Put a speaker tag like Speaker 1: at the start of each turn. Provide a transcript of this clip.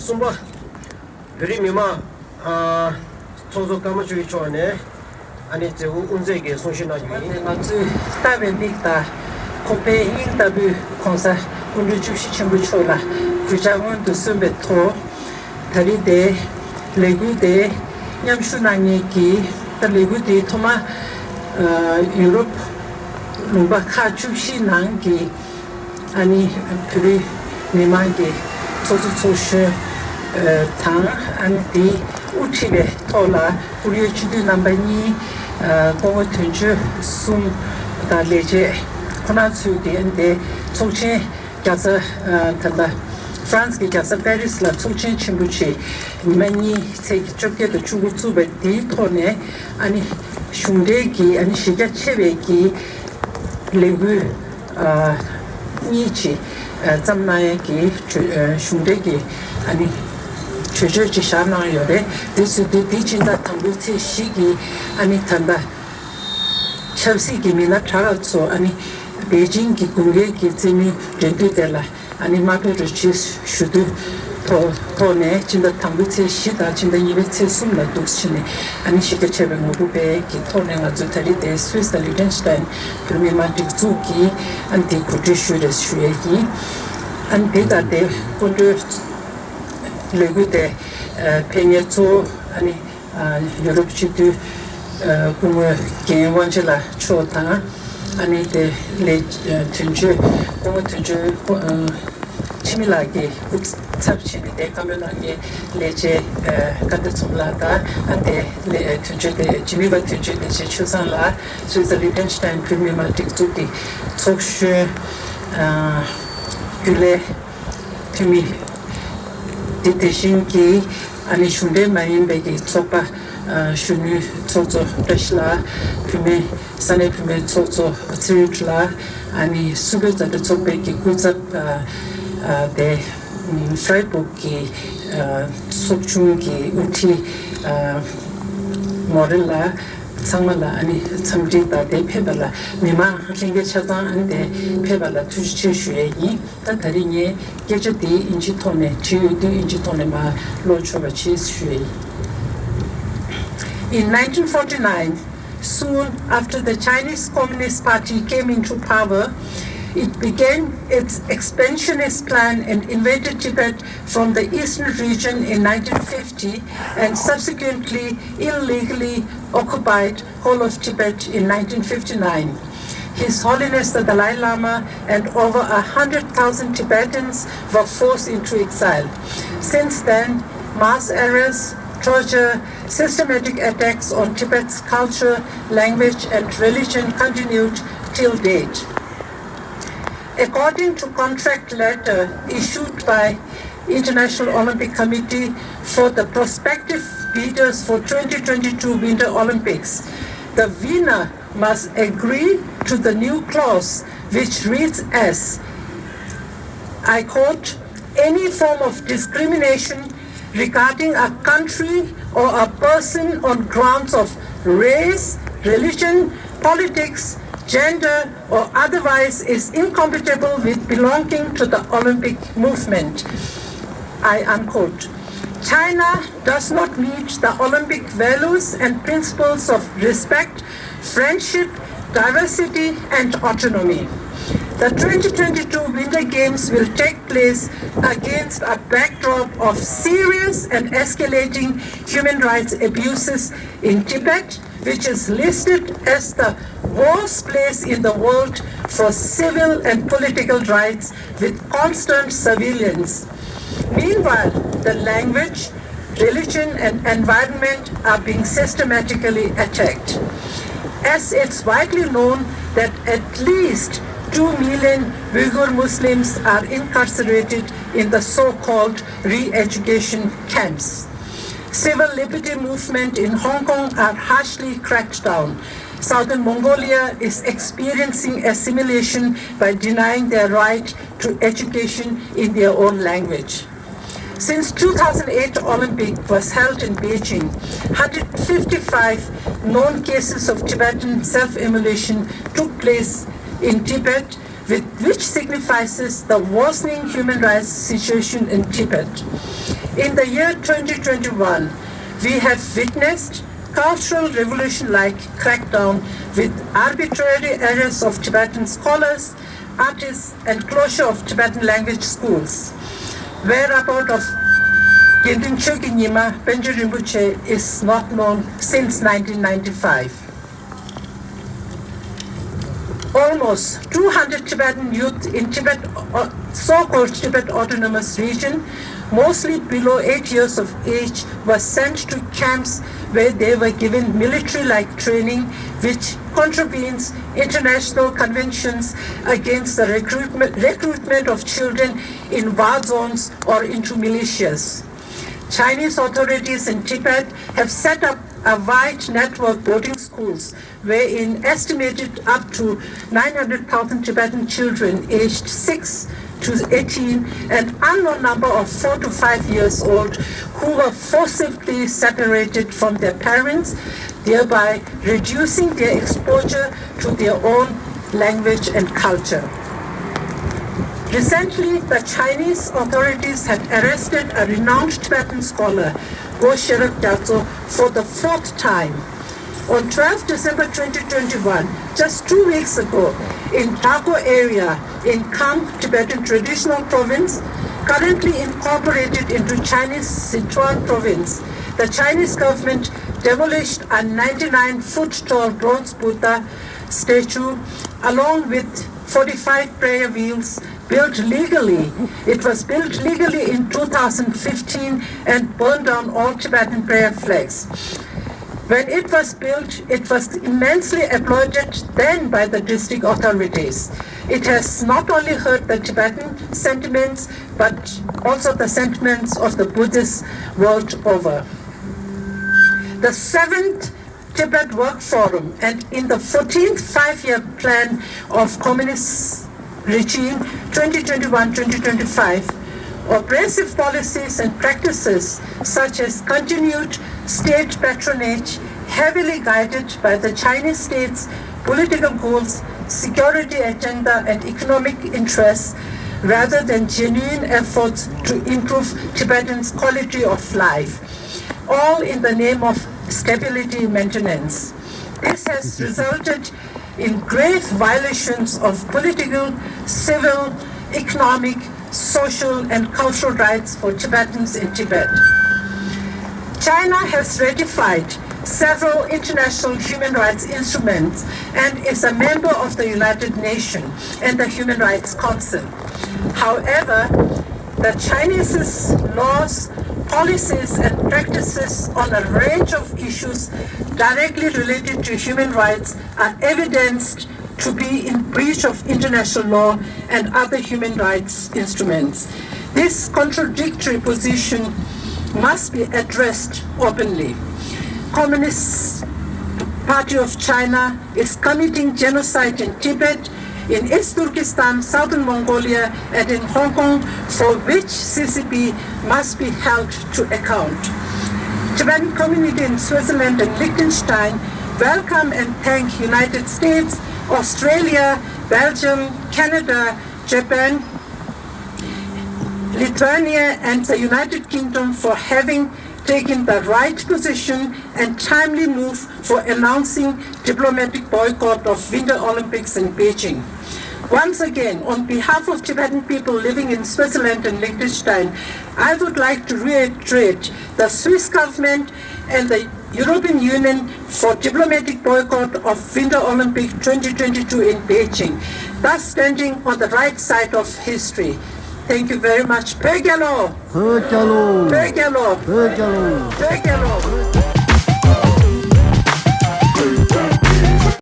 Speaker 1: sumba very mima sozo kama chui chone ani je unze ge sonshina ji
Speaker 2: na zu tabe dikta kope ing tabu konsa unru chushi chimbu chola kujamun du sumbe to tari de legu de nyamshu nangi ki ta legu de thoma Europe lumba kha chushi nangi ani puri mimangi tozu toshu tang anti uchibe tola puri chudu nambani kongo tunju sum da leje kona tsu de ende tsoche gyasa tanda France ki gyasa Paris la tsoche chimbuchi mimani tseki chokye to chugu tsube di tone ani shunde ki ani shiga chebe ki legu nichi zamnaya ki shunde ki ani chujo chi shana yore desu de dichinda tambu tse shiki ani tanda chabsi ki mina chara tso ani Beijing ki kunge ki tsemi rendu dela ani mape ruchi shudu to ne chinda tambu tse shida chinda yibe tse sumla dukshine ani shika chebe ngubu be ki to ne nga zutari de Swiss da Liechtenstein pirmi ma dikzu ki anti kuti shure shuye ki an deda de kundu legu de penye tso ani Europe chidu kungu genwanjila cho tanga ani de le tunju kungu tunju chimilagi tsabchini de kamilagi leje kanda tsumlata ante le tunju de jimiba tunju de che chuzanla Swiss Liechtenstein pirmi ma dikzu ki tsokshu gule tumi Deteshinki ani shunde mayimbe ki tsopa shunu tsotso reshla pime sane pime tsotso tsiritla ani suga zade tsokpe ki kuzap de Freiburg ki tsokchung ki uti morilla tsangmala ani tsamjita de pebala mima linge chazan ande pebala tujche shuye yi ta tari nye geje di inji tone chiyu di inji tone ma lo choba chi shuye. In 1949, soon after the Chinese Communist Party came into power, it began its expansionist plan and invaded Tibet from the eastern region in 1950 and subsequently illegally occupied whole of Tibet in 1959. His Holiness the Dalai Lama and over 100,000 Tibetans were forced into exile. Since then, mass arrests, torture, systematic attacks on Tibet's culture, language, and religion continued till date. According to contract letter issued by International Olympic Committee for the prospective bidders for 2022 Winter Olympics, the winner must agree to the new clause which reads as, I quote, any form of discrimination regarding a country or a person on grounds of race, religion, politics, gender, or otherwise is incompatible with belonging to the Olympic movement. I unquote. China does not meet the Olympic values and principles of respect, friendship, diversity, and autonomy. The 2022 Winter Games will take place against a backdrop of serious and escalating human rights abuses in Tibet, which is listed as the worst place in the world for civil and political rights with constant surveillance. Meanwhile, the language, religion, and environment are being systematically attacked. As it's widely known that at least 2 million Uyghur Muslims are incarcerated in the so-called re-education camps. Civil liberty movement in Hong Kong are harshly cracked down. Southern Mongolia is experiencing assimilation by denying their right to education in their own language. Since 2008 Olympic was held in Beijing, 155 known cases of Tibetan self-immolation took place in Tibet, which signifies the worsening human rights situation in Tibet. In the year 2021, we have witnessed cultural revolution-like crackdown with arbitrary arrests of Tibetan scholars, artists, and closure of Tibetan language schools. Whereabouts of Gentin Choekyi Benji Rinpoche is not known since 1995. Almost 200 Tibetan youth in Tibet, so-called Tibet Autonomous Region, mostly below 8 years of age, were sent to camps where they were given military-like training, which contravenes international conventions against the recruitment of children in war zones or into militias. Chinese authorities in Tibet have set up a wide network boarding schools wherein estimated up to 900,000 Tibetan children aged 6 to 18 and unknown number of 4 to 5 years old who were forcibly separated from their parents, thereby reducing their exposure to their own language and culture. Recently, the Chinese authorities had arrested a renowned Tibetan scholar, Bodhgyalo, for the 4th time. On 12 December 2021, just 2 weeks ago, in Dago area in Kham, Tibetan Traditional Province, currently incorporated into Chinese Sichuan Province, the Chinese government demolished a 99-foot-tall bronze Buddha statue along with 45 prayer wheels built legally. It was built legally in 2015 and burned down all Tibetan prayer flags. When it was built, it was immensely applauded then by the district authorities. It has not only hurt the Tibetan sentiments, but also the sentiments of the Buddhists world over. The 7th Tibet Work Forum and in the 14th five-year plan of Communist regime 2021-2025, oppressive policies and practices such as continued state patronage, heavily guided by the Chinese state's political goals, security agenda, and economic interests, rather than genuine efforts to improve Tibetans' quality of life, all in the name of stability maintenance. This has resulted in grave violations of political, civil, economic, social, and cultural rights for Tibetans in Tibet. China has ratified several international human rights instruments and is a member of the United Nations and the Human Rights Council. However, the Chinese laws, policies, and practices on a range of issues directly related to human rights are evidenced to be in breach of international law and other human rights instruments. This contradictory position must be addressed openly. Communist Party of China is committing genocide in Tibet, in East Turkestan, Southern Mongolia, and in Hong Kong, for which CCP must be held to account. Tibetan community in Switzerland and Liechtenstein welcome and thank United States, Australia, Belgium, Canada, Japan, Lithuania, and the United Kingdom for having taken the right position and timely move for announcing diplomatic boycott of Winter Olympics in Beijing. Once again, on behalf of Tibetan people living in Switzerland and Liechtenstein, I would like to reiterate the Swiss government and the European Union for diplomatic boycott of Winter Olympics 2022 in Beijing, thus standing on the right side of history. Thank you very much. Bodhgyalo!
Speaker 3: Bodhgyalo!
Speaker 2: Bodhgyalo!
Speaker 3: Bodhgyalo!
Speaker 2: Bodhgyalo!